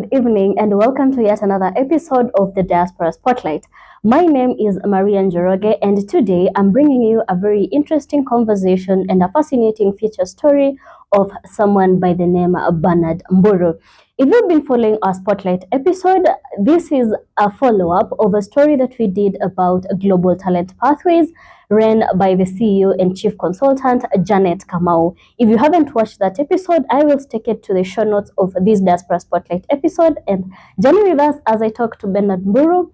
good evening, and welcome to yet another episode of the Diaspora Spotlight. My name is Maria Njoroge, and today I'm bringing you a very interesting conversation and a fascinating feature story of someone by the name of Ben Mburu. If you've been following our Spotlight episode, this is a follow-up of a story that we did about global talent pathways ran by the CEO and Chief Consultant, Janet Kamau. If you haven't watched that episode, I will stick it to the show notes of this Diaspora Spotlight episode. And join with us as I talk to Ben Mburu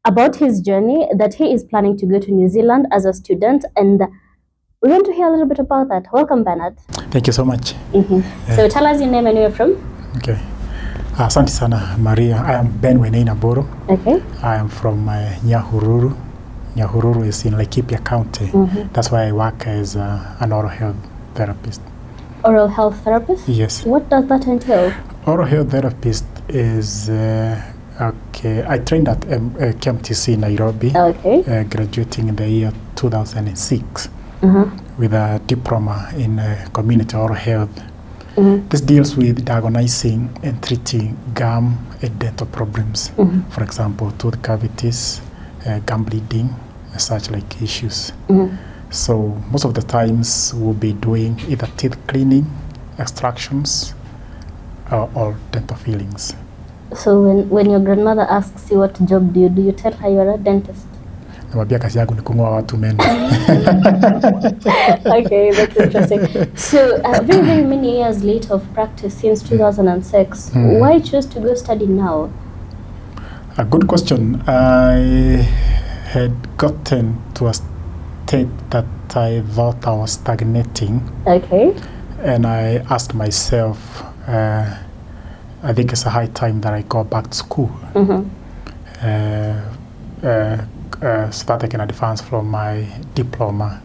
about his journey, that he is planning to go to New Zealand as a student. And we want to hear a little bit about that. Welcome, Bernard. Thank you so much. So tell us your name and where you're from. Okay. Asante sana, Maria. I am Ben Mburu. Okay. I am from Nyahururu. Nyahururu is in Laikipia County. That's why I work as an oral health therapist. Oral health therapist? Yes. What does that entail? Oral health therapist is, I trained at KMTC Nairobi, graduating in the year 2006 with a diploma in community oral health. This deals with diagnosing and treating gum and dental problems. For example, tooth cavities, gum bleeding, such like issues. So most of the times we'll be doing either teeth cleaning, extractions, or dental fillings. So when your grandmother asks you what job do you tell her you're a dentist? Namwambia kazi yangu ni kung'oa watu meno. Okay, that's interesting. So very many years later of practice, since 2006, why choose to go study now? A good question. I had gotten to a state that I thought I was stagnating. Okay. And I asked myself, I think it's a high time that I go back to school. So that I can advance from my diploma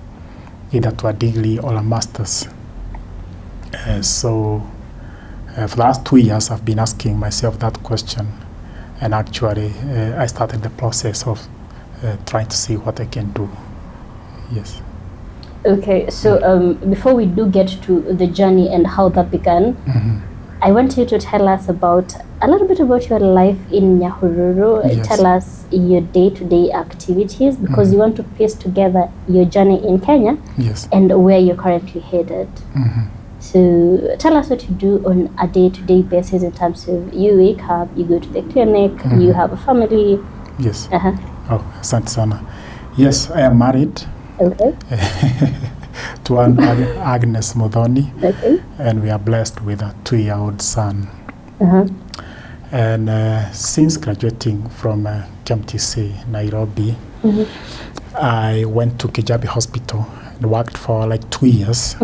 either to a degree or a master's. So for the last 2 years I've been asking myself that question, and actually I started the process of trying to see what I can do. Yes. Okay, so before we do get to the journey and how that began, I want you to tell us a little bit about your life in Nyahururu. Yes. Tell us your day-to-day activities, because you want to piece together your journey in Kenya and where you're currently headed. So tell us what you do on a day-to-day basis in terms of you wake up, you go to the clinic, you have a family. Yes. Oh, asante sana. Yes, I am married. Okay. To one Agnes Modoni. Okay. And we are blessed with a 2-year-old son. And since graduating from KMTC Nairobi, I went to Kijabi Hospital and worked for like 2 years.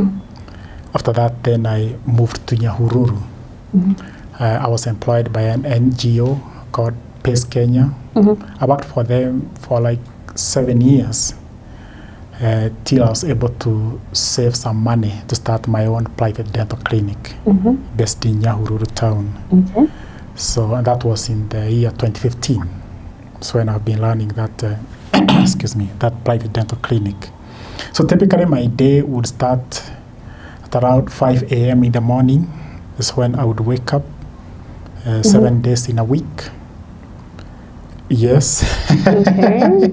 After that, then I moved to Nyahururu. I was employed by an NGO called Pace Kenya. I worked for them for like 7 years till I was able to save some money to start my own private dental clinic based in Nyahururu town. So and that was in the year 2015. So when I've been running that, that private dental clinic. So typically my day would start at around 5 a.m. in the morning. That's when I would wake up 7 days in a week. Yes. Okay.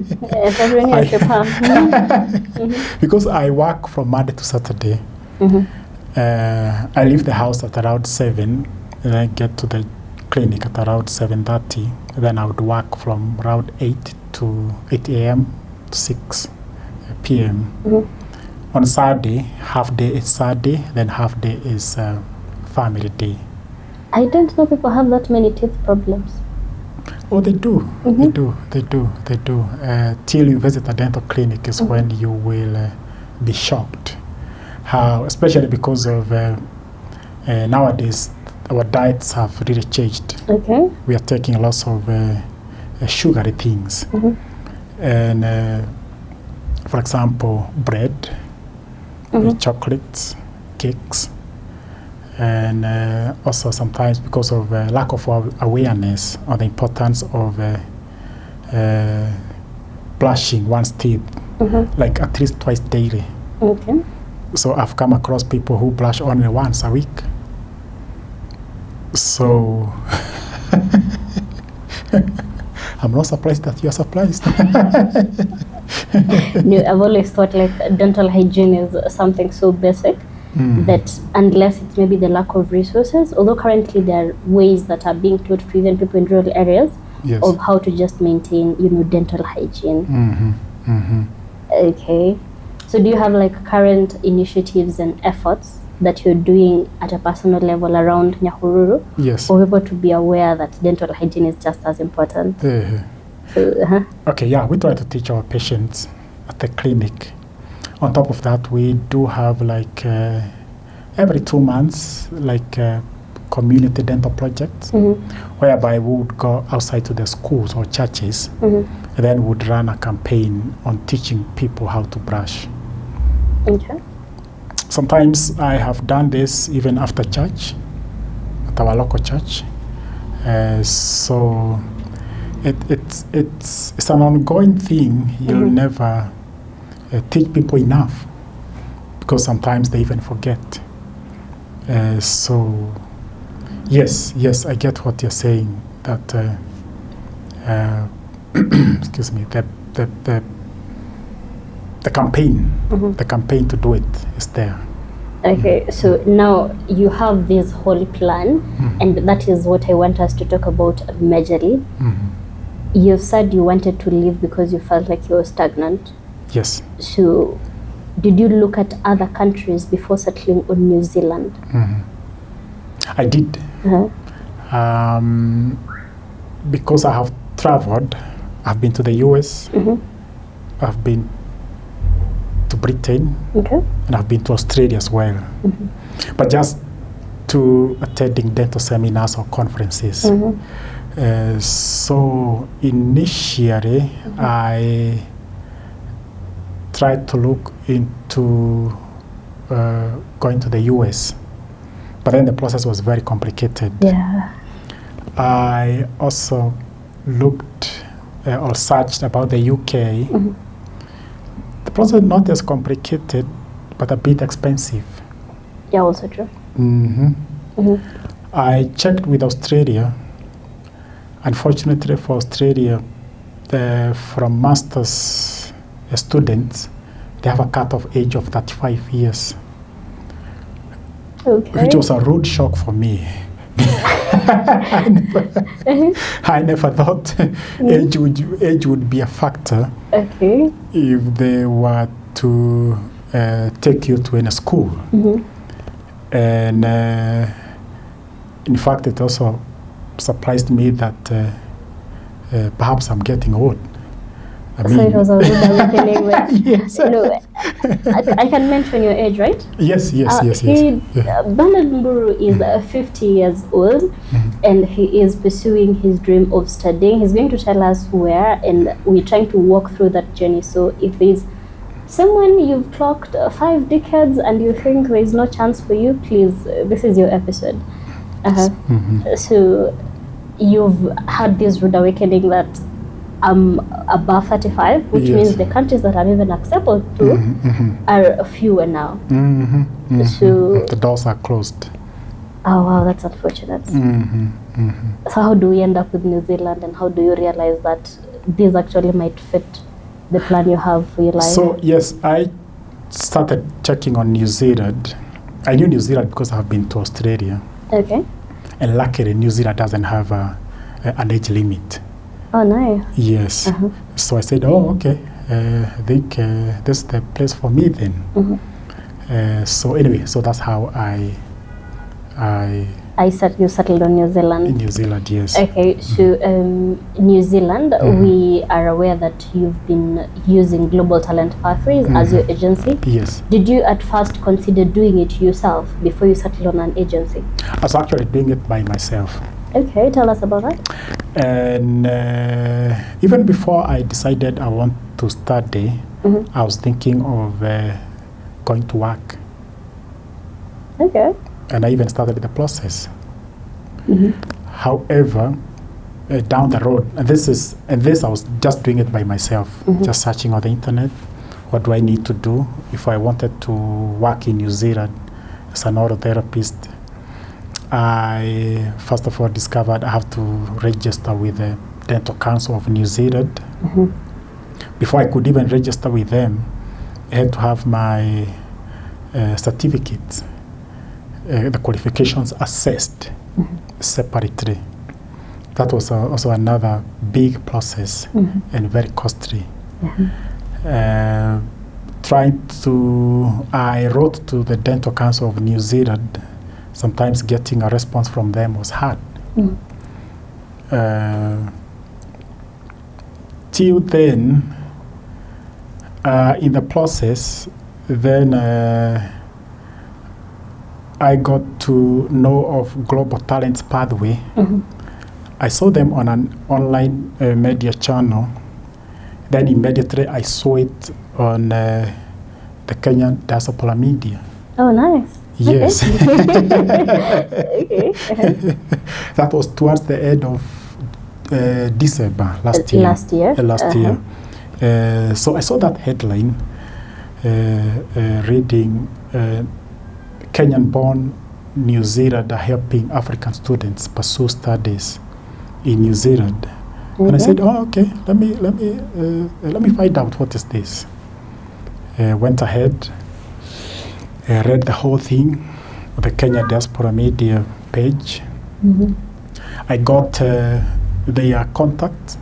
Because I work from Monday to Saturday. I leave the house at around 7, and I get to the clinic at around 7:30. Then I would work from around 8 a.m. to 6 p.m. On Saturday, half day is Saturday, then half day is family day. I don't know people have that many teeth problems. Oh, they do. They do. Till you visit a dental clinic is when you will be shocked. How, especially because of nowadays, our diets have really changed. Okay. We are taking lots of sugary things. And for example, bread, chocolates, cakes, and also sometimes because of lack of awareness on the importance of brushing one's teeth, like at least twice daily. Okay. So I've come across people who brush only once a week. So I'm not surprised that you're surprised. No, I've always thought like dental hygiene is something so basic that unless it's maybe the lack of resources, although currently there are ways that are being taught to even people in rural areas of how to just maintain, dental hygiene. Okay. So do you have like current initiatives and efforts that you're doing at a personal level around Nyahururu? Yes. For people to be aware that dental hygiene is just as important. Okay, yeah, we try to teach our patients at the clinic. On top of that, we do have like every 2 months, like community dental projects, whereby we would go outside to the schools or churches, and then would run a campaign on teaching people how to brush. Okay. Sometimes I have done this even after church, at our local church. So it's an ongoing thing. You'll never teach people enough, because sometimes they even forget. So yes, I get what you're saying, that excuse me, the campaign to do it is there. Okay, so now you have this whole plan, and that is what I want us to talk about majorly. You said you wanted to leave because you felt like you were stagnant. Yes. So did you look at other countries before settling on New Zealand? I did. Because I have traveled. I've been to the US, I've been to Britain, and I've been to Australia as well. But just to attending dental seminars or conferences. So initially, I tried to look into going to the US, but then the process was very complicated. I also looked or searched about the UK. The process not as complicated, but a bit expensive. Yeah, also true. I checked with Australia. Unfortunately for Australia, from master's students, they have a cut-off age of 35 years. Okay. Which was a rude shock for me. I never thought age would be a factor. Okay. If they were to take you to any school. And in fact, it also surprised me that perhaps I'm getting old. So it was a rude awakening. Yes. I can mention your age, right? Yes. Ben Mburu is 50 years old, and he is pursuing his dream of studying. He's going to tell us where, and we're trying to walk through that journey. So if there's someone you've clocked 5 decades and you think there is no chance for you, please, this is your episode. So you've had this rude awakening that I'm above 35, which means the countries that I'm even acceptable to are fewer now. So the doors are closed. Oh wow, that's unfortunate. So how do we end up with New Zealand, and how do you realize that this actually might fit the plan you have for your life? So yes, I started checking on New Zealand. I knew New Zealand because I've been to Australia. Okay. And luckily, New Zealand doesn't have an age limit. Oh, nice. Yes. So I said, oh, okay. I think this is the place for me then. So anyway, so that's how you settled on New Zealand. In New Zealand, yes. Okay, so New Zealand, we are aware that you've been using Global Talent Pathways as your agency. Yes. Did you at first consider doing it yourself before you settled on an agency? I was actually doing it by myself. Okay, tell us about that. And even before I decided I want to study, I was thinking of going to work. Okay. And I even started the process. However, down the road, and this I was just doing it by myself, just searching on the internet. What do I need to do if I wanted to work in New Zealand as an orthotherapist? I first of all discovered I have to register with the Dental Council of New Zealand. Before I could even register with them, I had to have my certificate, the qualifications assessed separately. That was also another big process and very costly. I wrote to the Dental Council of New Zealand. Sometimes getting a response from them was hard. Till then, in the process, then I got to know of Global Talents Pathway. I saw them on an online media channel. Then immediately I saw it on the Kenyan Diaspora Media. Oh, nice. Yes. Okay. That was towards the end of December last year. Last year. So I saw that headline, reading Kenyan-born New Zealand are helping African students pursue studies in New Zealand. And I said, oh, okay, let me find out what is this. Went ahead, read the whole thing, the Kenyan Diaspora Media page. I got their contacts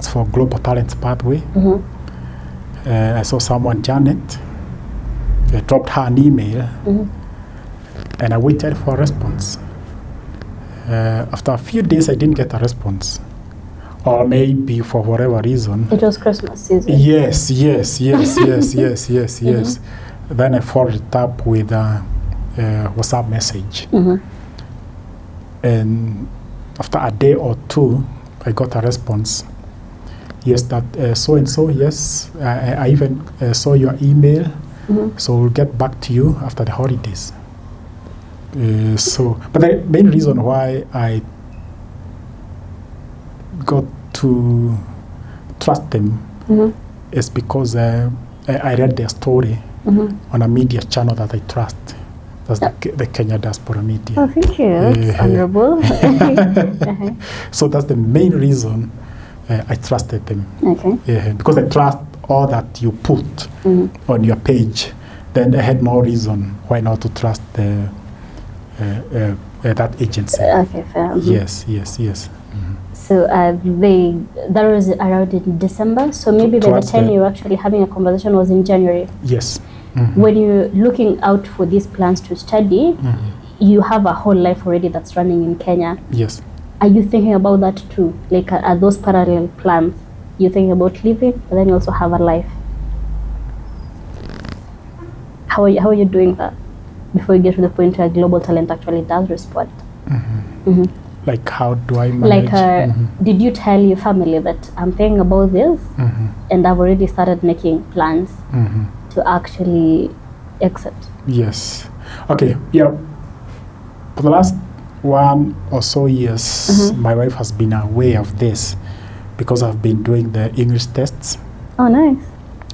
for Global Talents Pathway. I saw someone, Janet, dropped her an email, and I waited for a response. After a few days, I didn't get a response. Or maybe for whatever reason. It was Christmas season. Yes. Then I followed it up with a WhatsApp message. And after a day or two, I got a response. Yes, that so-and-so, yes. I even saw your email, so we'll get back to you after the holidays. But the main reason why I got to trust them is because I read their story on a media channel that I trust. That's the Kenyan Diaspora Media. Oh, thank you. That's honorable. So that's the main reason I trusted them. Because I trust all that you put on your page, then I had no reason why not to trust that agency. Okay, fair. Yes. So that was around in December. So maybe by the time you were actually having a conversation was in January. Yes. When you're looking out for these plans to study, you have a whole life already that's running in Kenya. Yes. Are you thinking about that too? Like, are those parallel plans? You think about living, but then you also have a life. How are you doing that before you get to the point where Global Talent actually does respond? Like, how do I manage? Like, did you tell your family that I'm thinking about this, and I've already started making plans to actually exit? Yes. Okay. Yeah. For the last 1 or so years, my wife has been aware of this because I've been doing the English tests. Oh, nice.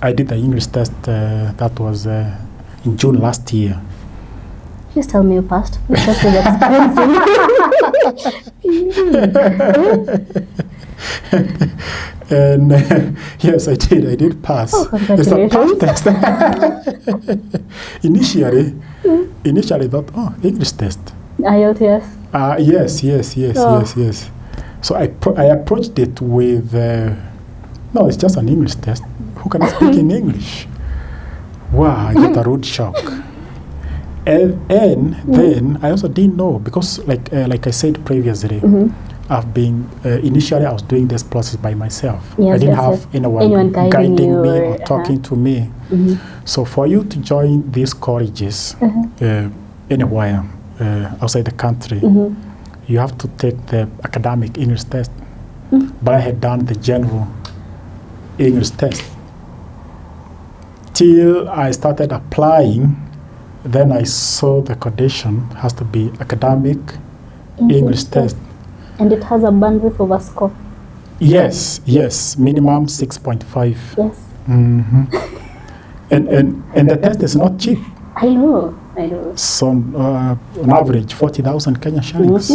I did the English test. That was in June last year. Please tell me you passed. Because it's expensive. And yes, I did pass. Oh, congratulations. It's a tough test. Initially, I thought, oh, English test. IELTS. Yes. So I approached it with, no, it's just an English test. Who can speak in English? Wow, I got a rude shock. And then I also didn't know because, like I said previously, I've been initially I was doing this process by myself. Yes, I didn't have anyone guiding me or talking to me. So for you to join these colleges anywhere outside the country, you have to take the academic English test. But I had done the general English test. Till I started applying, then I saw the condition has to be academic English test. And it has a bandwidth of a score. Yes, minimum 6.5. Yes. And the test is not cheap. I know. I know. So on average, 40,000 Kenyan shillings.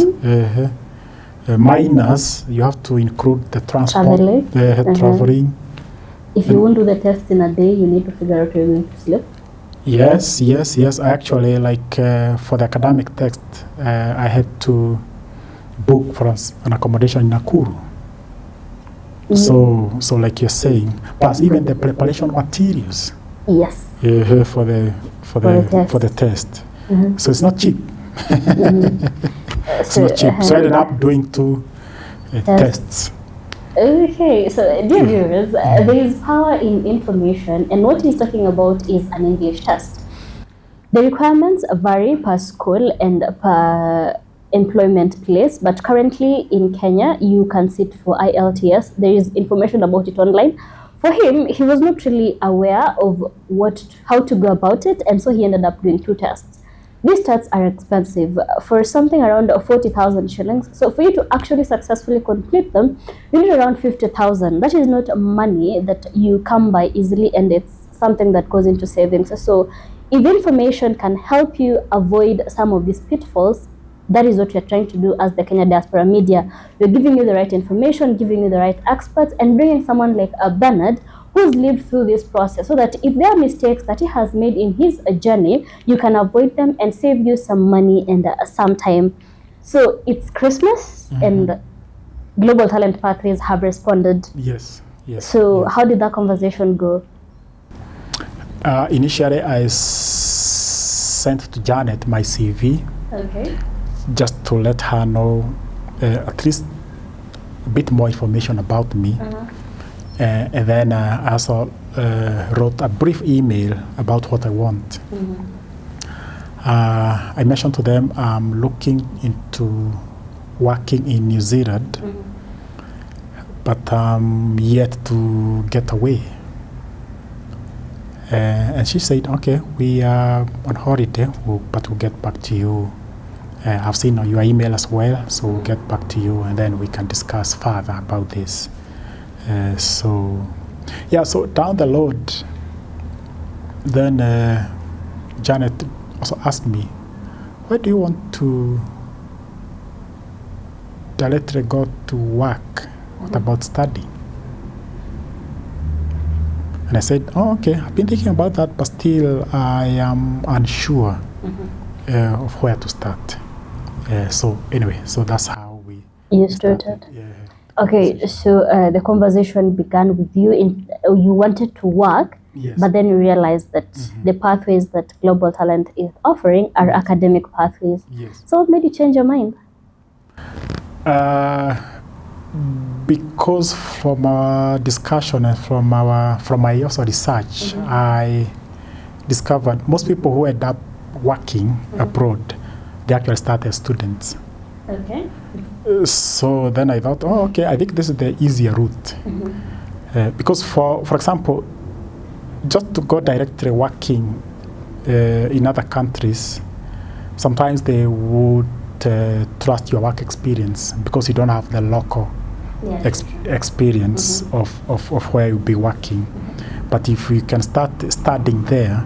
Minus, you have to include the transport, traveling. If you won't do the test in a day, you need to figure out where you're going to sleep. Yes. Actually, like for the academic text, I had to book for us an accommodation in Nakuru. So like you're saying, plus even the preparation materials. Yes. For the test. So it's not cheap. It's not cheap. So I ended up doing 2 tests. Okay, so dear viewers, there is power in information, and what he's talking about is an English test. The requirements vary per school and per employment place, but currently in Kenya, you can sit for IELTS. There is information about it online. For him, he was not really aware of how to go about it, and so he ended up doing 2 tests. These tests are expensive, for something around 40,000 shillings. So for you to actually successfully complete them, you need around 50,000. That is not money that you come by easily, and it's something that goes into savings. So if information can help you avoid some of these pitfalls, that is what we're trying to do as the Kenyan Diaspora Media. We're giving you the right information, giving you the right experts, and bringing someone like Bernard, who's lived through this process, so that if there are mistakes that he has made in his journey, you can avoid them and save you some money and some time. So it's Christmas, and Global Talent Pathways have responded. Yes. So how did that conversation go? Initially, I sent to Janet my CV. Okay. Just to let her know at least a bit more information about me. And then I also wrote a brief email about what I want. I mentioned to them I'm looking into working in New Zealand, but I'm yet to get away. And she said, okay, we are on holiday, but we'll get back to you. I've seen your email as well, so we'll get back to you, and then we can discuss further about this. So down the road, then Janet also asked me, why do you want to directly go to work? What about studying? And I said, oh, okay, I've been thinking about that, but still I am unsure of where to start. So anyway, so that's how you started. Okay, so the conversation began with you. You wanted to work, but then you realized that the pathways that Global Talent is offering are academic pathways. So what made you change your mind? Because from our discussion and from my also research, I discovered most people who end up working abroad, they actually start as students. Okay. So then I thought, oh, okay, I think this is the easier route. Because for example, just to go directly working in other countries, sometimes they would trust your work experience because you don't have the local experience of where you'll be working. But if you can start studying there,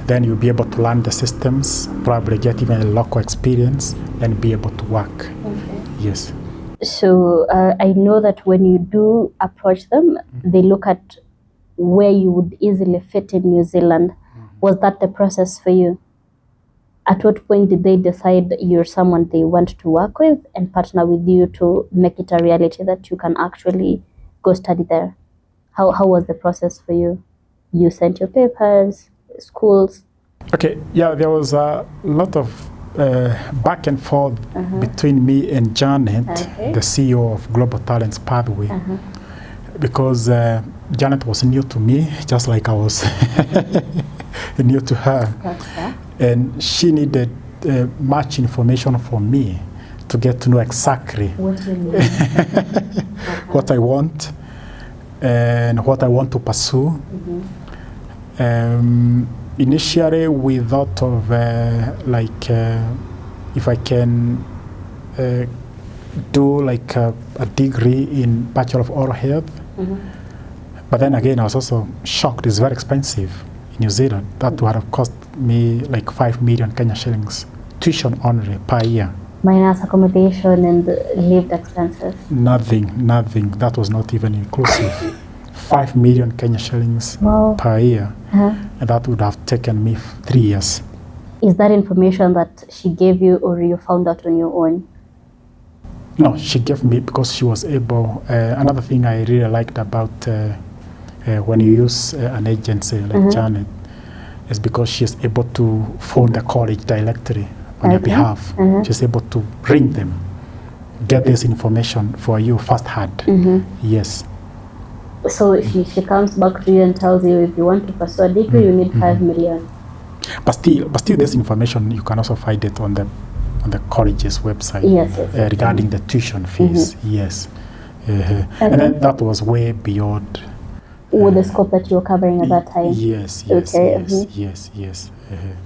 then you'll be able to learn the systems, probably get even a local experience, and be able to work. Yes. So I know that when you do approach them, they look at where you would easily fit in New Zealand. Was that the process for you? At what point did they decide that you're someone they want to work with and partner with you to make it a reality that you can actually go study there? How was the process for you? You sent your papers, schools? Okay, yeah, there was a lot of back and forth between me and Janet, the CEO of Global Talents Pathway, because Janet was new to me, just like I was new to her. And she needed much information from me to get to know exactly what I want and what I want to pursue. Initially, we thought of if I can do like a degree in Bachelor of Oral Health. But then again, I was also shocked. It's very expensive. New Zealand. That would have cost me like 5 million Kenya shillings tuition only per year. Minus accommodation and lived expenses. Nothing. That was not even inclusive. 5 million Kenya shillings per year. And that would have taken me 3 years. Is that information that she gave you or you found out on your own? No, she gave me because she was able. Another thing I really liked about when you use an agency like Janet is because she is able to phone the college directly on your behalf. She's able to ring them, get this information for you firsthand. Yes. So she comes back to you and tells you if you want to pursue a degree, you need 5 million. But still, this information you can also find it on the college's website. Yes. Regarding the tuition fees. Yes. And then that was way beyond with the scope that you were covering at that time. Yes.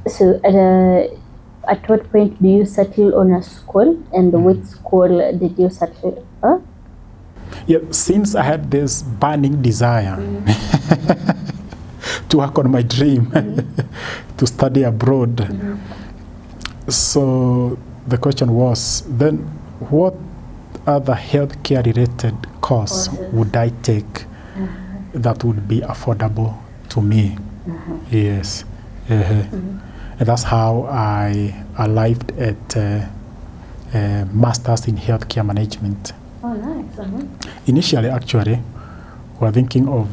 So at what point do you settle on a school, and which school did you settle? Yeah, since I had this burning desire to work on my dream to study abroad, so the question was then, what other healthcare related course would I take that would be affordable to me? Yes. And that's how I arrived at Masters in Healthcare Management. Oh, nice. Initially, actually, we were thinking of,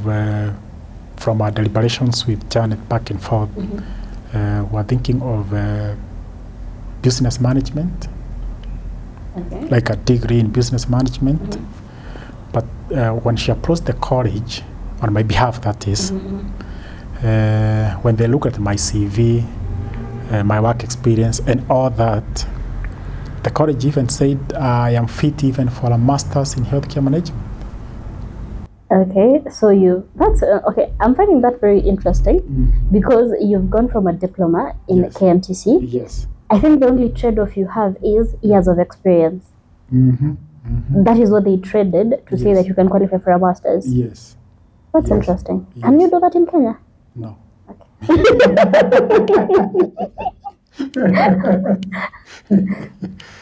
from our deliberations with Janet back and forth, we were thinking of business management, like a degree in business management. But when she approached the college, on my behalf that is, when they look at my CV, my work experience and all that, the college even said I am fit even for a master's in healthcare management. Okay, so that's okay. I'm finding that very interesting because you've gone from a diploma in KMTC. Yes. I think the only trade-off you have is years of experience. That is what they traded to say that you can qualify for a master's. Yes. That's interesting. Can you do that in Kenya? No.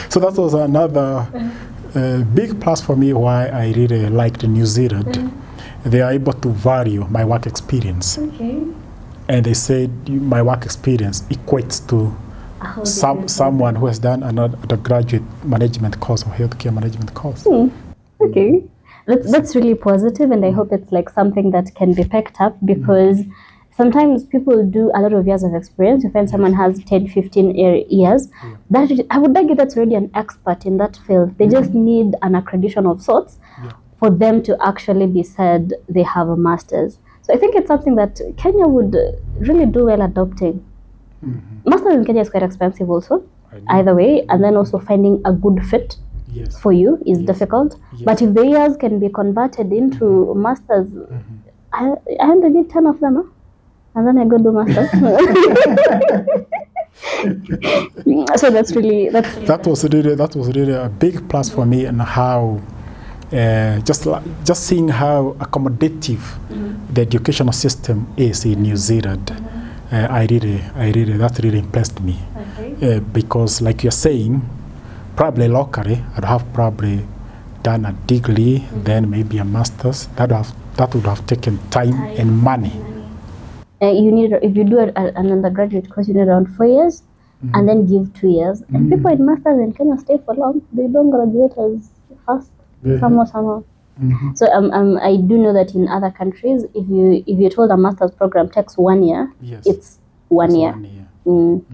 So that was another big plus for me why I really liked New Zealand. They are able to value my work experience. And they said my work experience equates to someone who has done another graduate management course or healthcare management course. Okay. That's really positive, and I hope it's like something that can be picked up because sometimes people do a lot of years of experience. You find someone has 10, 15 years. That I would argue that's already an expert in that field. They just need an accreditation of sorts for them to actually be said they have a master's. So I think it's something that Kenya would really do well adopting. Masters in Kenya is quite expensive also, either way, and then also finding a good fit for you is difficult. But if the years can be converted into masters, I only need 10 of them, and then I go do masters. So that was really a big plus for me, and how just seeing how accommodative the educational system is in New Zealand. That really impressed me. Because like you're saying, probably locally I'd have probably done a degree, then maybe a master's. That would have taken time and money. You need, if you do an undergraduate course, you need around 4 years, and then give 2 years. And people in masters in Kenya stay for long. They don't graduate as fast. Somehow. So I do know that in other countries, if you're told a master's program takes 1 year, it's 1 year.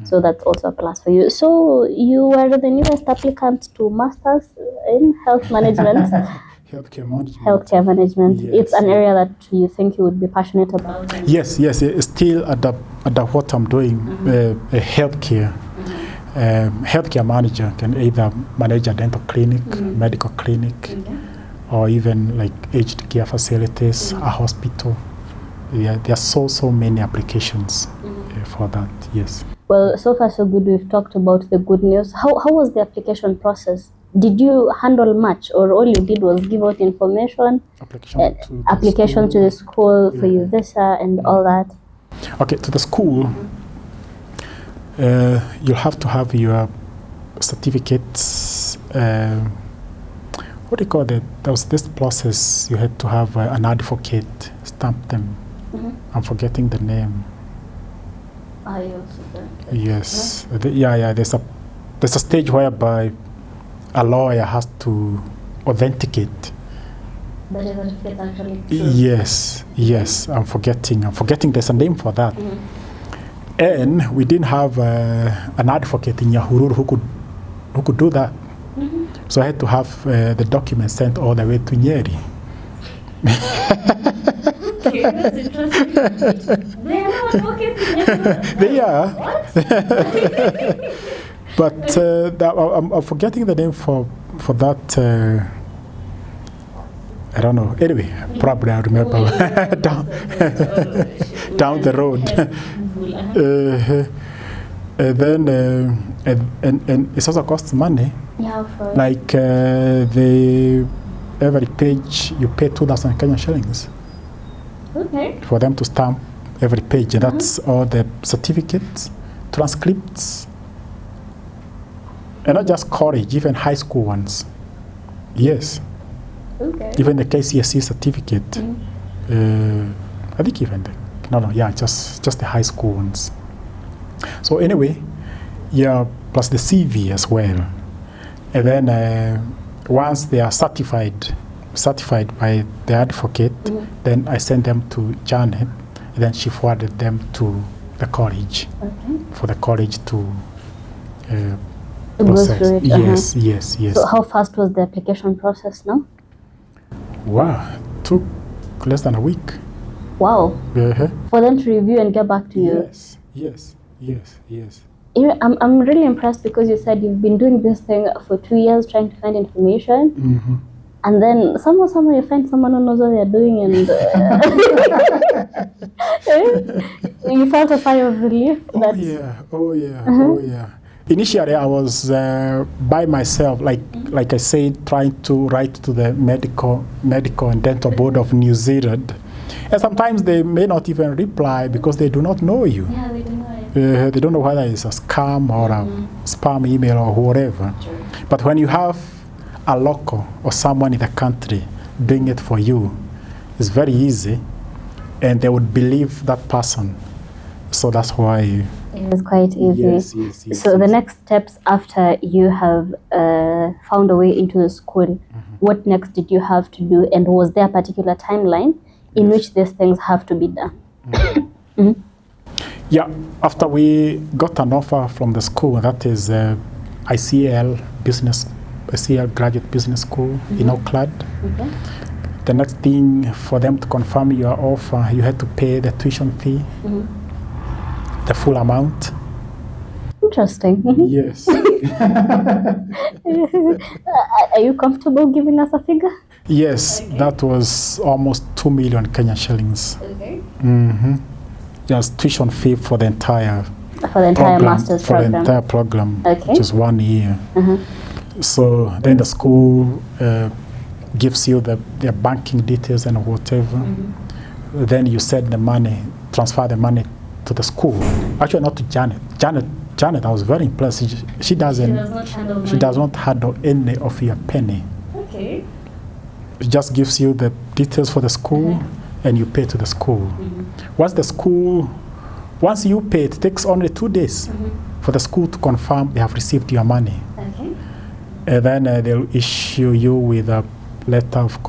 So that's also a plus for you. So you were the newest applicant to masters in health management. Healthcare management. It's an area that you think you would be passionate about. Yes. Still at what I'm doing, healthcare. Healthcare manager can either manage a dental clinic, medical clinic, or even like aged care facilities, a hospital. There are so many applications for that. Yes. Well, so far so good. We've talked about the good news. How was the application process? Did you handle much, or all you did was give out information, application to the school for your visa and all that? Okay, to the school, you'll have to have your certificates. What do you call it? There was this process. You had to have an advocate stamp them. I'm forgetting the name. Yes. There's a stage whereby a lawyer has to authenticate. But the certificate actually true. Yes. I'm forgetting. There's a name for that. And we didn't have an advocate in Nyahururu who could do that. So I had to have the document sent all the way to Nyeri. Okay, that's interesting. They are not advocates in Nyahururu. They are. What? But I'm forgetting the name for that. I don't know. Anyway, probably I'll remember down the road. Then and it also costs money. Yeah, of course. Like every page you pay 2,000 Kenyan shillings. Okay. For them to stamp every page. And that's all the certificates, transcripts, and not just college, even high school ones. Yes. Okay. Even the KCSE certificate. I think even just the high school ones. So anyway, plus the CV as well. And then once they are certified by the advocate, then I send them to Janet, and then she forwarded them to the college for the college to process. Go through it. Yes. So how fast was the application process now? Wow, took less than a week. Wow. For them to review and get back to you. Yes. I'm really impressed because you said you've been doing this thing for 2 years trying to find information. And then somehow you find someone who knows what they're doing, and you felt a sigh of relief. Oh yeah. Initially, I was by myself, like I said, trying to write to the medical and dental board of New Zealand, and sometimes they may not even reply because they do not know you. Yeah, they don't know it. They don't know whether it's a scam or a spam email or whatever. True. But when you have a local or someone in the country doing it for you, it's very easy, and they would believe that person. So that's why. It was quite easy. Yes. So the next steps after you have found a way into the school, what next did you have to do, and was there a particular timeline in which these things have to be done? Yeah, after we got an offer from the school, that is ICL Graduate Business School in Auckland. The next thing, for them to confirm your offer, you had to pay the tuition fee, the full amount. Interesting. Yes. Are you comfortable giving us a figure? Yes, that was almost 2 million Kenyan shillings. Okay. Just tuition fee for the entire master's program. For the entire program, Okay. which is 1 year. So then the school gives you their banking details and whatever. Then you send the money, transfer the money to the school. Actually, not to Janet. Janet, I was very impressed. She does not handle any of your penny. Okay. It just gives you the details for the school, and you pay to the school. Once you pay, it takes only 2 days for the school to confirm they have received your money. Okay. And then they'll issue you with a letter of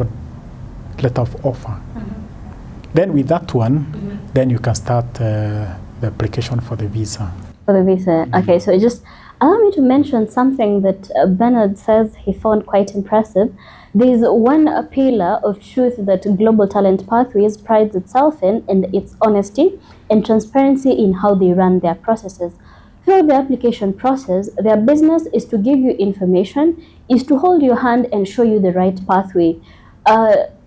offer. Then with that one, then you can start the application for the visa. For the visa. Okay, so just allow me to mention something that Bernard says he found quite impressive. There is one pillar of truth that Global Talent Pathways prides itself in, and it's honesty and transparency in how they run their processes. Throughout the application process, their business is to give you information, is to hold your hand and show you the right pathway.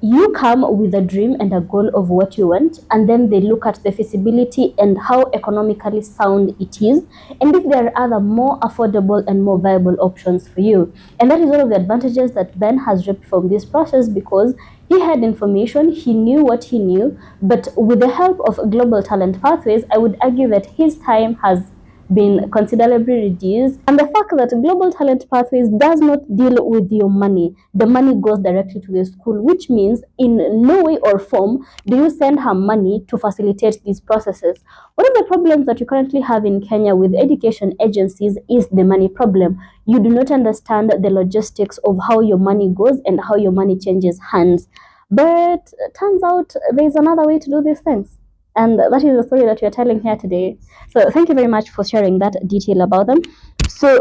You come with a dream and a goal of what you want, and then they look at the feasibility and how economically sound it is, and if there are other more affordable and more viable options for you. And that is one of the advantages that Ben has reaped from this process, because He had information, he knew what he knew, but with the help of Global Talent Pathways, I would argue that his time has been considerably reduced. And the fact that Global Talent Pathways does not deal with your money, the money goes directly to the school, which means in no way or form do you send her money to facilitate these processes. One of the problems that you currently have in Kenya with education agencies is the money problem. You do not understand the logistics of how your money goes and how your money changes hands. But turns out there is another way to do these things. And that is the story that we are telling here today. So thank you very much for sharing that detail about them. So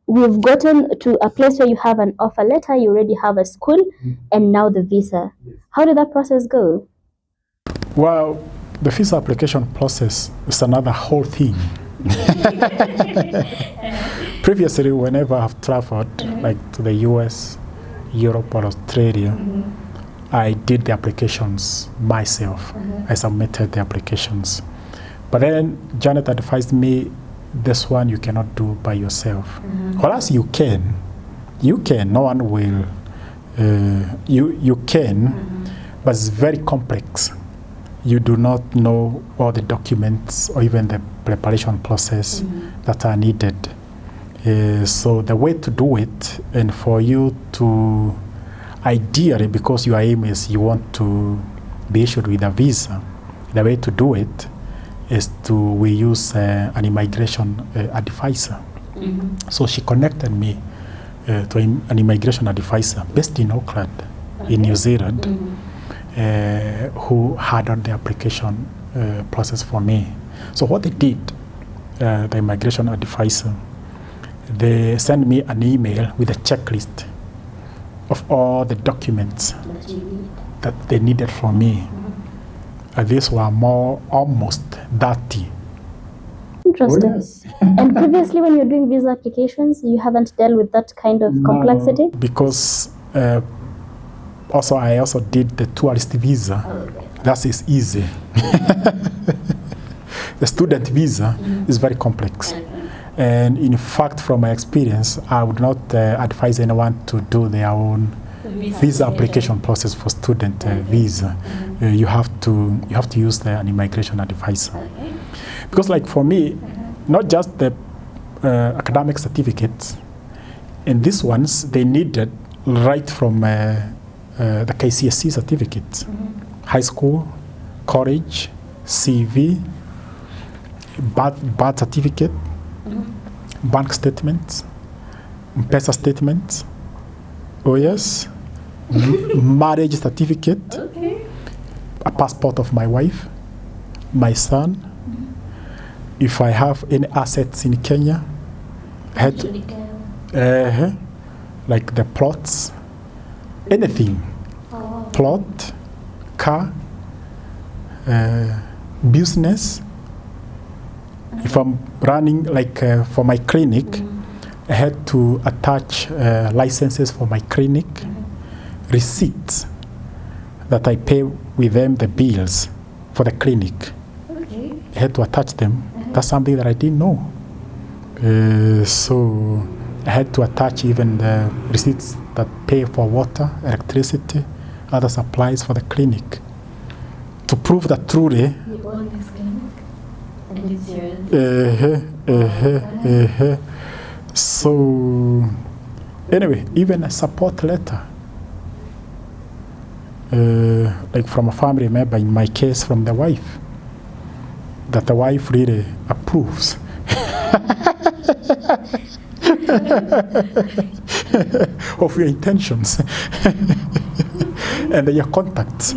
we've gotten to a place where you have an offer letter, you already have a school, and now the visa. How did that process go? Well, the visa application process is another whole thing. Previously, whenever I've traveled, like to the US, Europe, or Australia, I did the applications myself. I submitted the applications. But then Janet advised me, this one you cannot do by yourself. Whereas you can, no one will, you can, but it's very complex. You do not know all the documents or even the preparation process that are needed. So the way to do it, and for you to, ideally, because your aim is you want to be issued with a visa, the way to do it is we use an immigration advisor. So she connected me to an immigration advisor based in Auckland, in New Zealand, who had done the application process for me. So what they did, the immigration advisor, they sent me an email with a checklist of all the documents that they needed from me. And these were almost 30. Interesting. Yes. And previously when you're doing visa applications, you haven't dealt with that kind of complexity? Because I also did the tourist visa. That is easy. The student visa is very complex. And in fact, from my experience, I would not advise anyone to do their own visa application process for student visa. You have to use an immigration advisor. Because like for me, not just the academic certificates, and these ones, they needed right from the KCSE certificate, high school, college, CV, birth certificate, bank statements, M-Pesa statements, marriage certificate, a passport of my wife, my son. If I have any assets in Kenya, I had to, like the plots, anything, plot, car, business. If I'm running, like for my clinic, I had to attach licenses for my clinic, receipts that I pay with them, the bills for the clinic. I had to attach them. That's something that I didn't know. So I had to attach even the receipts that pay for water, electricity, other supplies for the clinic, to prove that truly you own this clinic and it's yours. So anyway, even a support letter, like from a family member, in my case from the wife, that the wife really approves of your intentions and your contacts,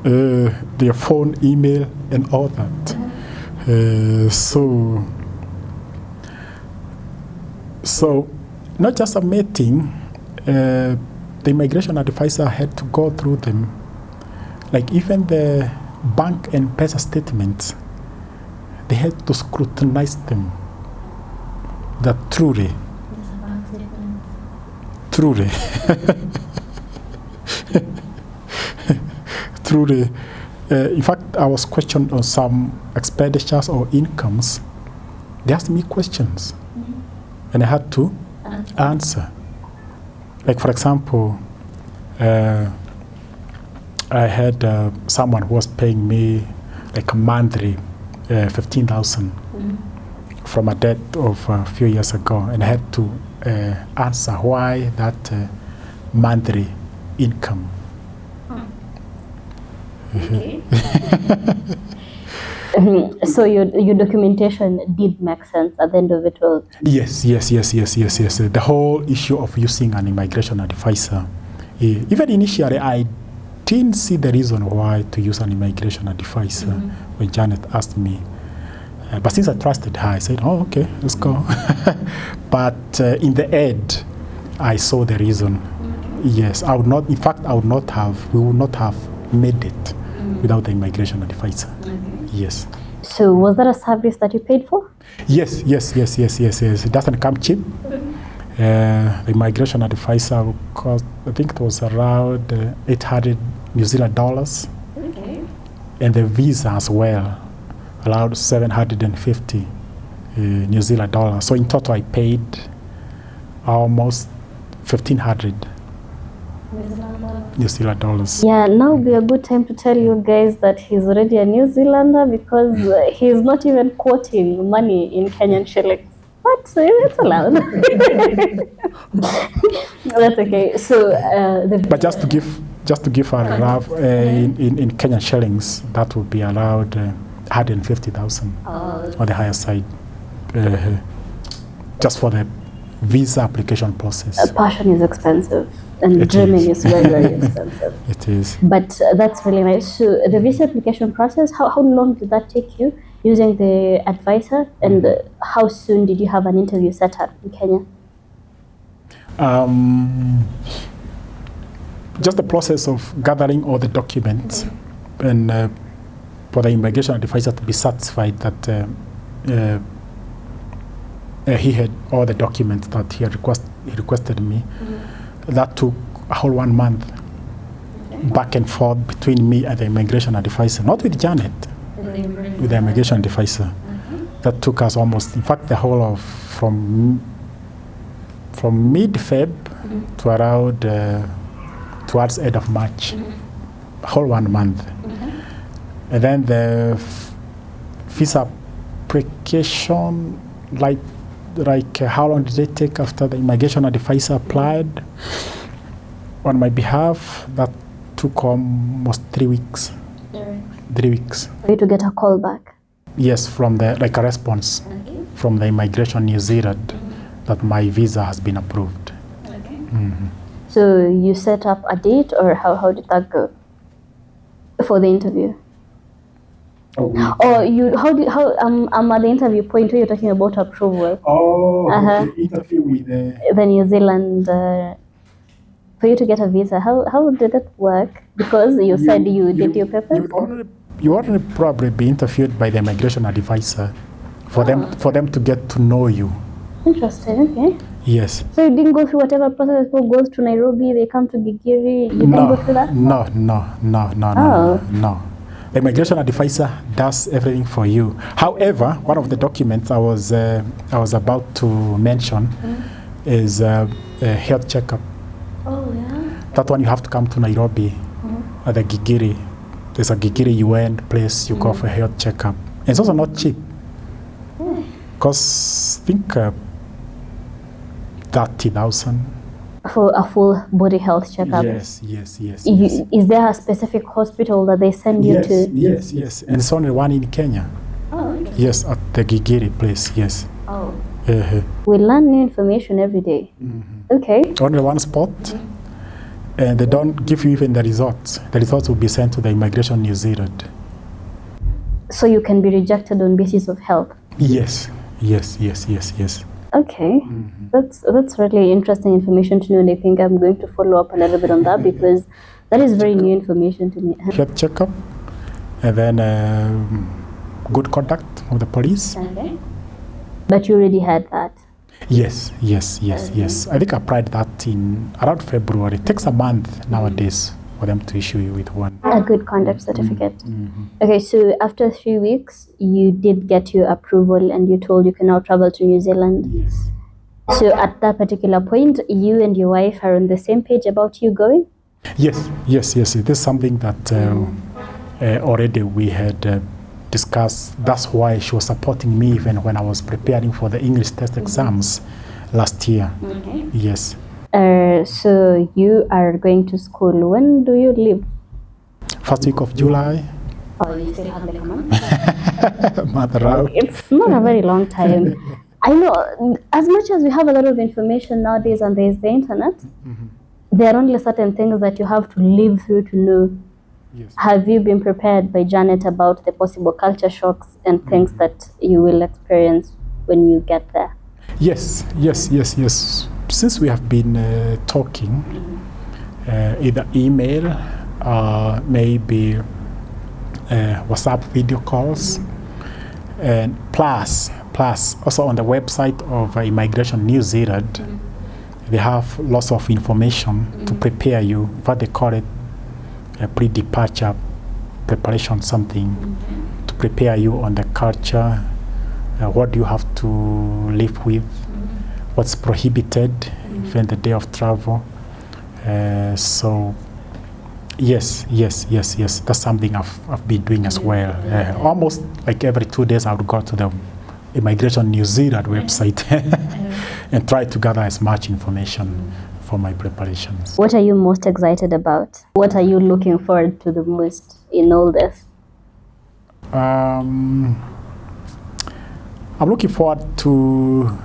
their phone, email, and all that. So not just submitting, the immigration advisor had to go through them, like even the bank and M-Pesa statements, they had to scrutinize them, that truly, in fact, I was questioned on some expenditures or incomes. They asked me questions, and I had to answer. Like for example, I had someone who was paying me like a monthly 15,000 from a debt of a few years ago, and I had to answer why that monthly income. Okay. So your documentation did make sense at the end of it all? Yes. The whole issue of using an immigration advisor, even initially I didn't see the reason why to use an immigration advisor when Janet asked me. But since I trusted her, I said, oh, okay, let's go. But in the end, I saw the reason. Yes, I would not, in fact, we would not have made it without the immigration advisor. Yes. So was that a service that you paid for? Yes. It doesn't come cheap. The immigration advisor cost, I think it was around 800 New Zealand dollars. Okay. And the visa as well, around 750 New Zealand dollars. So in total, I paid almost 1,500 New Zealand dollars. Yeah, now would be a good time to tell you guys that he's already a New Zealander, because he's not even quoting money in Kenyan shillings. But it's allowed. That's okay. So, but just to give a rough in Kenyan shillings, that would be around 150,000 on the higher side, just for the visa application process. Passion is expensive, and dreaming is very, very expensive. It is. But that's really nice. So the visa application process, how long did that take you using the advisor, and how soon did you have an interview set up in Kenya? Just the process of gathering all the documents and for the immigration advisor to be satisfied that he had all the documents that he requested me. That took a whole 1 month, back and forth between me and the immigration advisor, not with Janet, with the immigration advisor. That took us almost, in fact, the whole of from mid-Feb to around towards end of March, a whole 1 month. And then the visa application, like how long did it take after the immigration advisor applied on my behalf? That took almost 3 weeks. 3 weeks. For you to get a call back? Yes, from a response from the immigration New Zealand that my visa has been approved. So you set up a date, or how did that go for the interview? Or at the interview point where you're talking about approval? Okay. Interview with the New Zealand, for you to get a visa, how did it work? Because you said you did your papers. You already probably be interviewed by the immigration advisor for them to get to know you. Interesting. Okay. Yes. So you didn't go through whatever process people goes to Nairobi, they come to Gigiri, you didn't go through that? No. The immigration advisor does everything for you. However, one of the documents I was about to mention is a health checkup. Oh, yeah? That one you have to come to Nairobi at the Gigiri. There's a Gigiri UN place you go for a health checkup. And it's also not cheap. Because I think 30,000. For a full body health checkup? Yes. Is there a specific hospital that they send you to? Yes. And it's only one in Kenya. Oh, okay. Yes, at the Gigiri place, yes. Oh. We learn new information every day. Okay. Only one spot. And they don't give you even the results. The results will be sent to the immigration New Zealand. So you can be rejected on basis of health? Yes. Okay, that's really interesting information to know, and I think I'm going to follow up a little bit on that because that is very new information to me. Health checkup, and then good contact with the police. Okay. But you already had that? Yes. I think I applied that in around February. It takes a month nowadays for them to issue you with one. A good conduct certificate. Okay, so after 3 weeks, you did get your approval and you told you can now travel to New Zealand. Yes. So at that particular point, you and your wife are on the same page about you going? Yes. This is something that already we had discussed. That's why she was supporting me even when I was preparing for the English test exams last year. Okay. Yes. So you are going to school. When do you leave? First week of July. Oh, you still have like a month? Month around. It's not a very long time. I know, as much as we have a lot of information nowadays and there's the internet, there are only certain things that you have to live through to know. Yes. Have you been prepared by Janet about the possible culture shocks and things that you will experience when you get there? Yes. Since we have been talking, either email, maybe WhatsApp video calls, and plus also on the website of Immigration New Zealand, they have lots of information to prepare you. What they call it, pre-departure preparation, something to prepare you on the culture, what you have to live with, what's prohibited even the day of travel. So yes, that's something I've been doing as well. Almost like every 2 days I would go to the Immigration New Zealand website and try to gather as much information for my preparations. What are you most excited about? What are you looking forward to the most in all this? I'm looking forward to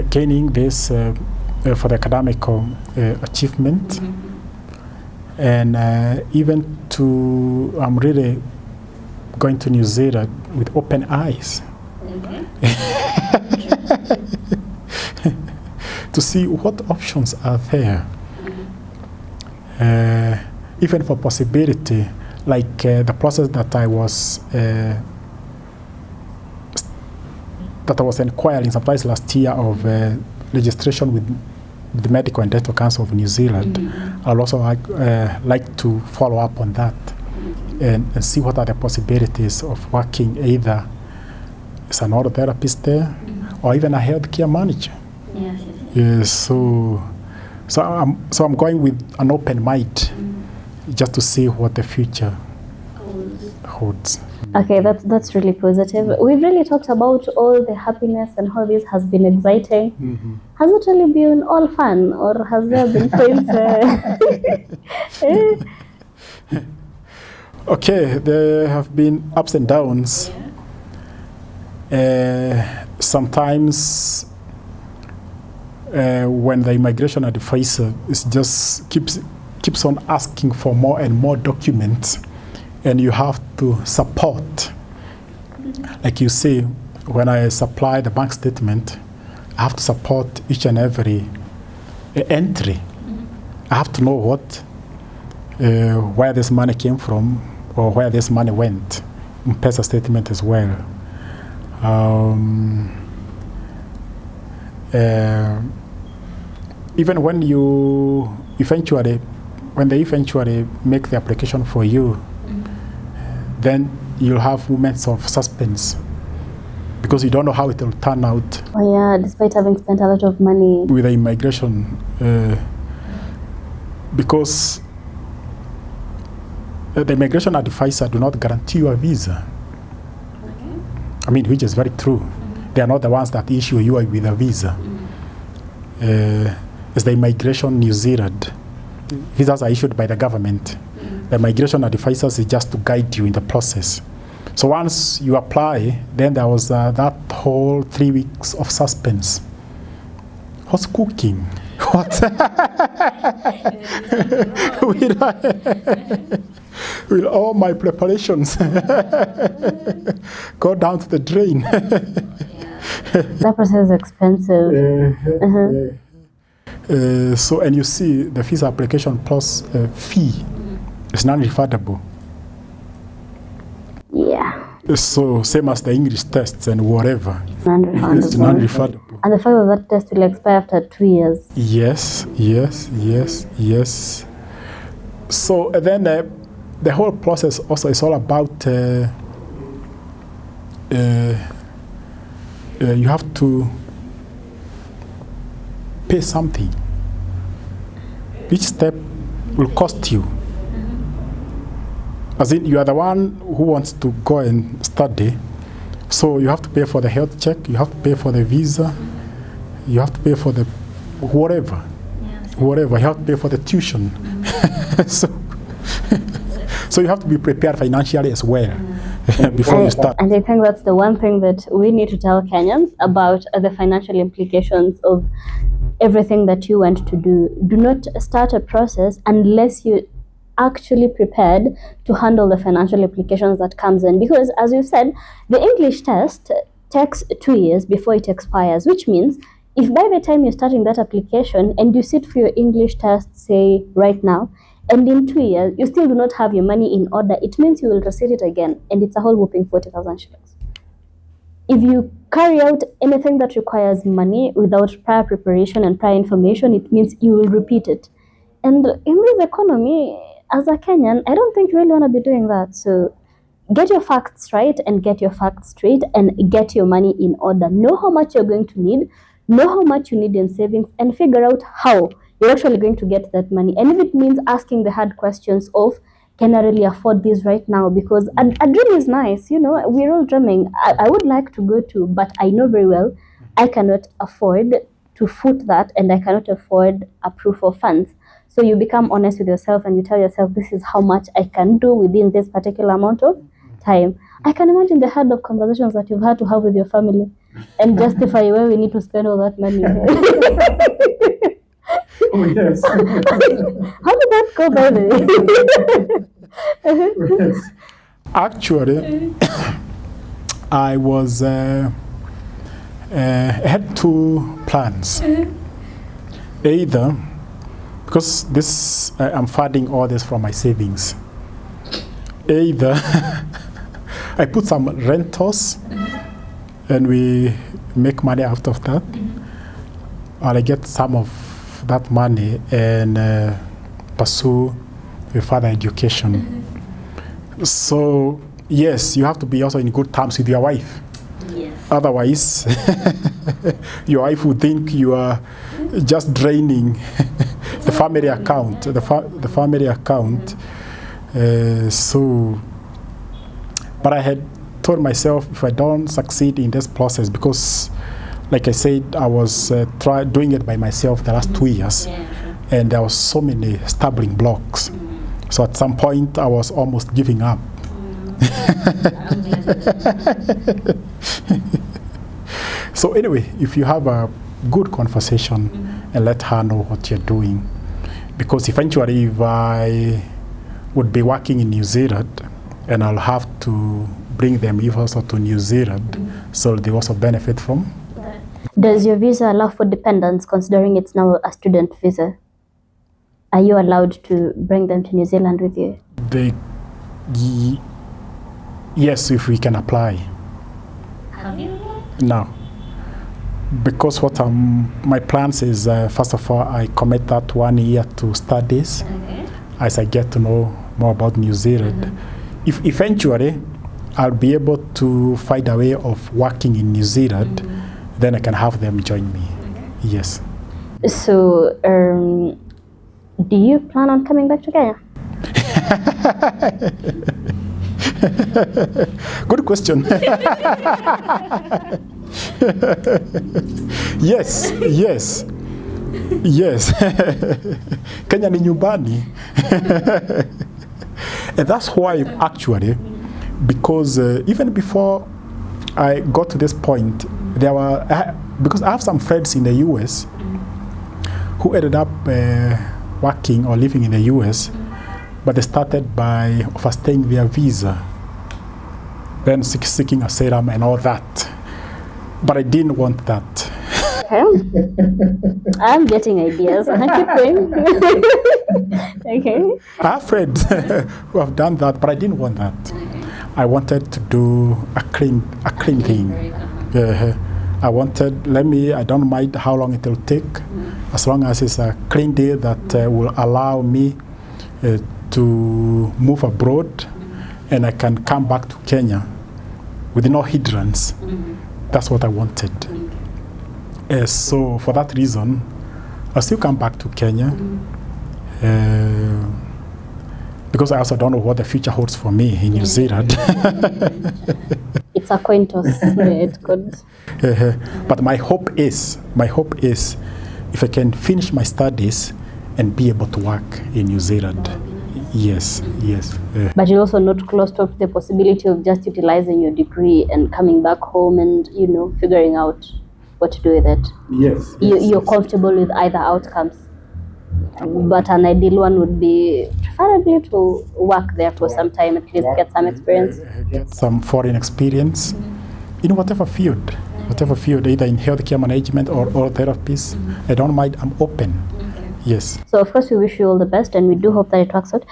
gaining this for the academic achievement, and even I'm really going to New Zealand with open eyes to see what options are there, even for possibility, like the process that I was inquiring sometimes last year of registration with the Medical and Dental Council of New Zealand. I'd also like to follow up on that and see what are the possibilities of working either as an orthotherapist there or even a healthcare manager. Yes. So I'm going with an open mind just to see what the future holds. Okay, that's really positive. We've really talked about all the happiness and how this has been exciting. Has it really been all fun, or has there been things? Okay, there have been ups and downs. Sometimes when the immigration advisor keeps on asking for more and more documents, and you have to support. Like you say, when I supply the bank statement, I have to support each and every entry. I have to know where this money came from or where this money went. M-Pesa statement as well. Even when they eventually make the application for you, then you'll have moments of suspense because you don't know how it will turn out. Oh yeah, despite having spent a lot of money with the immigration, because the immigration advisor do not guarantee you a visa. I mean, which is very true. They are not the ones that issue you with a visa. It's the Immigration New Zealand. Visas are issued by the government. The migration advisors is just to guide you in the process. So once you apply, then there was that whole 3 weeks of suspense. What's cooking? What? Will all my preparations go down to the drain? That process is expensive. So, and you see, the visa application plus fee is non-refundable. Yeah. So, same as the English tests and whatever. Non-refundable. It's non-refundable. And the fact that that test will expire after 2 years. Yes. So, then the whole process also is all about you have to pay something. each step will cost you. As in, you are the one who wants to go and study, so you have to pay for the health check, you have to pay for the visa, you have to pay for the whatever, you have to pay for the tuition. So you have to be prepared financially as well before you start. And I think that's the one thing that we need to tell Kenyans about the financial implications of everything that you want to do. Do not start a process unless you actually prepared to handle the financial implications that comes in, because as you said, the English test takes 2 years before it expires, which means if by the time you're starting that application and you sit for your English test, say right now, and in 2 years you still do not have your money in order, it means you will receive it again, and it's a whole whopping 40,000 shillings. If you carry out anything that requires money without prior preparation and prior information, it means you will repeat it. And in this economy, as a Kenyan, I don't think you really want to be doing that. So get your facts right and get your facts straight and get your money in order. Know how much you're going to need, know how much you need in savings, and figure out how you're actually going to get that money. And if it means asking the hard questions of, can I really afford this right now? Because a dream is nice, you know, we're all dreaming. I would like to go to, but I know very well I cannot afford to foot that, and I cannot afford a proof of funds. So you become honest with yourself and you tell yourself, this is how much I can do within this particular amount of time. I can imagine the hard of conversations that you've had to have with your family and justify where we need to spend all that money. Oh, yes. How did that go, by the way? Yes. Actually, I was had two plans. Either, because this I'm funding all this from my savings. Either I put some rentals and we make money out of that, or I get some of that money and pursue a further education. So yes, you have to be also in good terms with your wife. Yes. Otherwise, your wife would think you are just draining the family account. The family account. But I had told myself, if I don't succeed in this process, because like I said, I was doing it by myself the last 2 years, and there was so many stumbling blocks. So at some point, I was almost giving up. So anyway, if you have a good conversation and let her know what you're doing, because eventually if I would be working in New Zealand and I'll have to bring them also to New Zealand, so they also benefit from. Does your visa allow for dependents, considering it's now a student visa? Are you allowed to bring them to New Zealand with you? Yes, if we can apply. Have you? No. Because what my plans is, first of all, I commit that 1 year to studies as I get to know more about New Zealand. If eventually I'll be able to find a way of working in New Zealand, then I can have them join me. Yes. So, do you plan on coming back to Kenya? Good question. Yes. Kenya ni nyumbani. And that's why actually, because even before I got to this point, because I have some friends in the US who ended up working or living in the US, but they started by overstaying their visa, then seeking asylum and all that. But I didn't want that. Okay. I'm getting ideas. I keep going. Okay. I have friends who have done that, but I didn't want that. I wanted to do a clean thing. I wanted, I don't mind how long it will take, as long as it's a clean deal that will allow me to move abroad and I can come back to Kenya with no hindrance. That's what I wanted. So for that reason, I'll still come back to Kenya. because I also don't know what the future holds for me in New Zealand. It's a coin toss. It could. But my hope is, if I can finish my studies and be able to work in New Zealand. Yes. But you're also not closed off the possibility of just utilizing your degree and coming back home and, figuring out what to do with it. Yes. You're comfortable with either outcomes. But an ideal one would be preferably to work there for some time, at least get some experience. Get some foreign experience in whatever field, either in healthcare management or therapies. I don't mind, I'm open. Yes. So of course we wish you all the best and we do hope that it works out.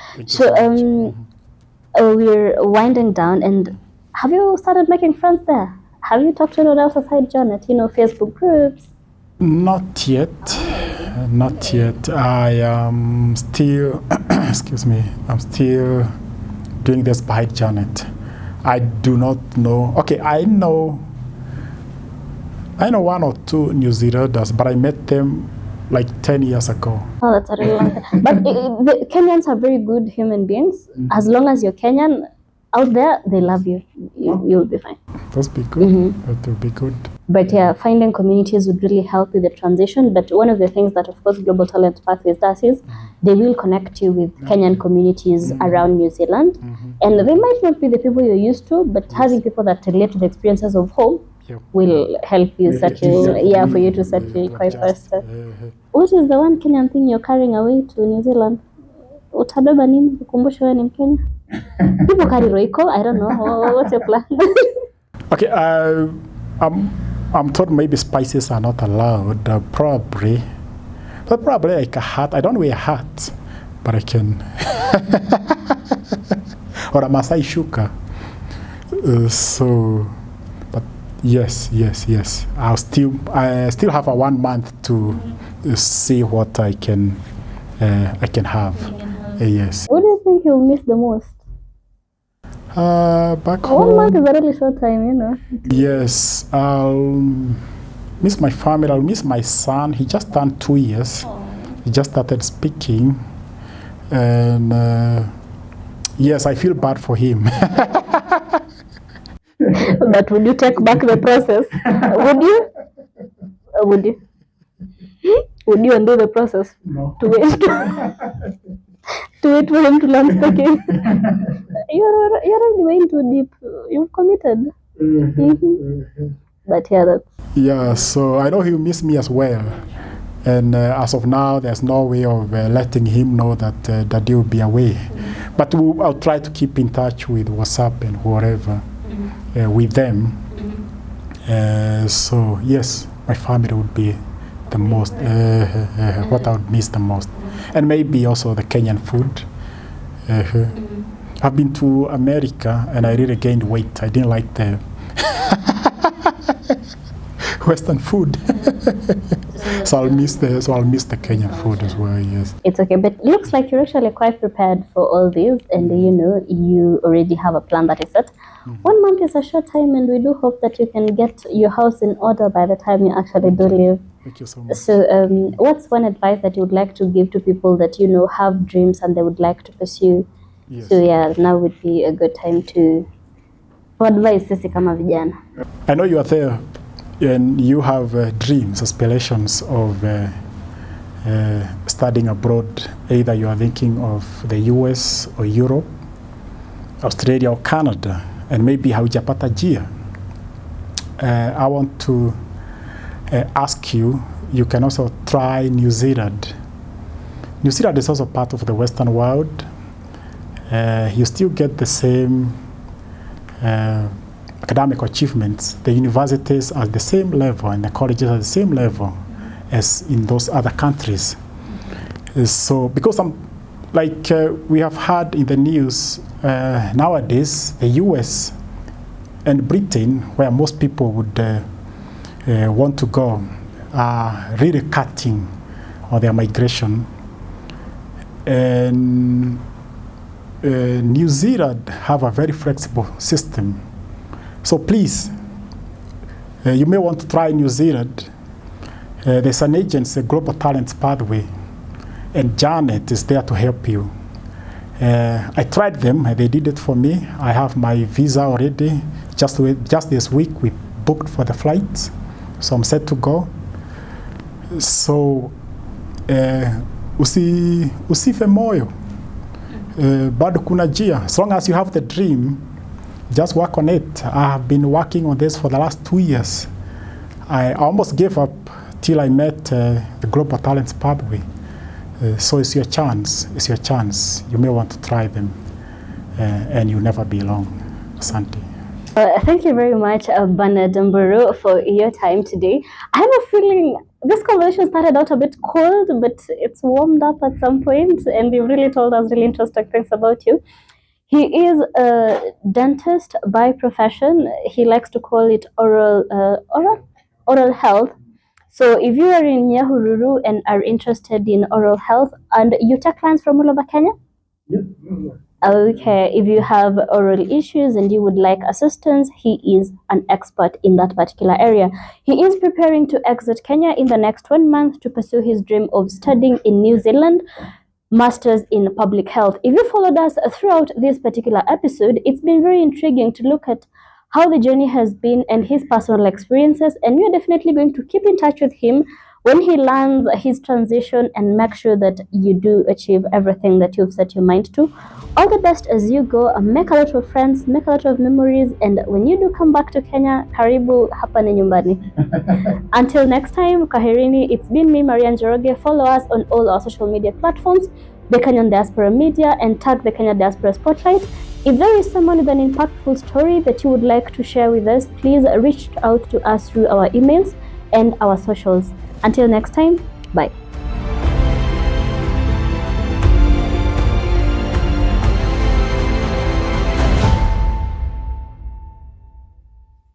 We're winding down, and have you started making friends there? Have you talked to anyone else aside Janet? Facebook groups? Not yet. I am still, excuse me, I'm still doing this by Janet. I do not know. Okay, I know one or two New Zealanders, but I met them like 10 years ago. Oh, that's a really long time. But the Kenyans are very good human beings. As long as you're Kenyan, out there, they love you. You'll be fine. That's be good. That will be good. But yeah, finding communities would really help with the transition. But one of the things that, of course, Global Talent Pathways does is they will connect you with Kenyan communities around New Zealand. And they might not be the people you're used to, but having people that relate to the experiences of home will help you settle, for you to settle quite faster. What is the one Kenyan thing you're carrying away to New Zealand? Utabeba nini? Ukumbusho wewe ni Mkenya? People carry Royco, I don't know. What's your plan? Okay, I'm told maybe spices are not allowed. Probably like a hat. I don't wear a hat, but I can. Or a Masai shuka. But yes. I still have a 1 month to see what I can have. Yes. What do you think you'll miss the most? Back home. 1 month is a really short time, Yes, I'll miss my family. I'll miss my son. He just turned 2 years. He just started speaking, and yes, I feel bad for him. But would you take back the process? Would you? Would you undo the process? No. To wait for him to learn speaking? You're already way too deep. You've committed. But yeah, so I know he'll miss me as well. And as of now, there's no way of letting him know that Daddy will be away. But I'll try to keep in touch with WhatsApp and whatever with them. So yes, my family would be the most, what I would miss the most. And maybe also the Kenyan food. I've been to America and I really gained weight. I didn't like the Western food. So I'll miss the Kenyan food as well, yes. It's okay, but it looks like you're actually quite prepared for all this, and you already have a plan that is set. 1 month is a short time, and we do hope that you can get your house in order by the time you actually do leave. Thank you so much. So what's one advice that you would like to give to people that have dreams and they would like to pursue? Yes. So yeah, now would be a good time to advise sisi kama vijana. I know you are there and you have dreams, aspirations of studying abroad. Either you are thinking of the US or Europe, Australia or Canada, and maybe haujapata jia. I want to ask you, you can also try New Zealand. New Zealand is also part of the Western world. You still get the same academic achievements. The universities are at the same level and the colleges are the same level as in those other countries. So because we have heard in the news nowadays, the US and Britain, where most people would want to go, are really cutting on their migration. And New Zealand have a very flexible system. So please, you may want to try New Zealand. There's an agency, Global Talent Pathway. and Janet is there to help you. I tried them, they did it for me. I have my visa already. Just this week we booked for the flights, so I'm set to go. So usife moyo, bado kuna njia. As long as you have the dream, just work on it. I have been working on this for the last 2 years. I almost gave up till I met the Global Talents Pathway. So it's your chance. It's your chance. You may want to try them, and you'll never be alone. Asante. Thank you very much, Ben Mburu, for your time today. I have a feeling this conversation started out a bit cold, but it's warmed up at some point, and you really told us really interesting things about you. He is a dentist by profession. He likes to call it oral health. So if you are in Nyahururu and are interested in oral health, and you take clients from all over Kenya? Yeah. Okay, if you have oral issues and you would like assistance, he is an expert in that particular area. He is preparing to exit Kenya in the next 1 month to pursue his dream of studying in New Zealand, Masters in Public Health. If you followed us throughout this particular episode, it's been very intriguing to look at how the journey has been and his personal experiences, and we are definitely going to keep in touch with him when he lands his transition and make sure that you do achieve everything that you've set your mind to. All the best as you go, make a lot of friends, make a lot of memories, and when you do come back to Kenya, karibu hapa ni nyumbani. Until next time, kwaherini. It's been me, Marian Njoroge. Follow us on all our social media platforms, the Kenyan Diaspora Media, and tag the Kenyan Diaspora Spotlight. If there is someone with an impactful story that you would like to share with us, please reach out to us through our emails and our socials. Until next time, bye.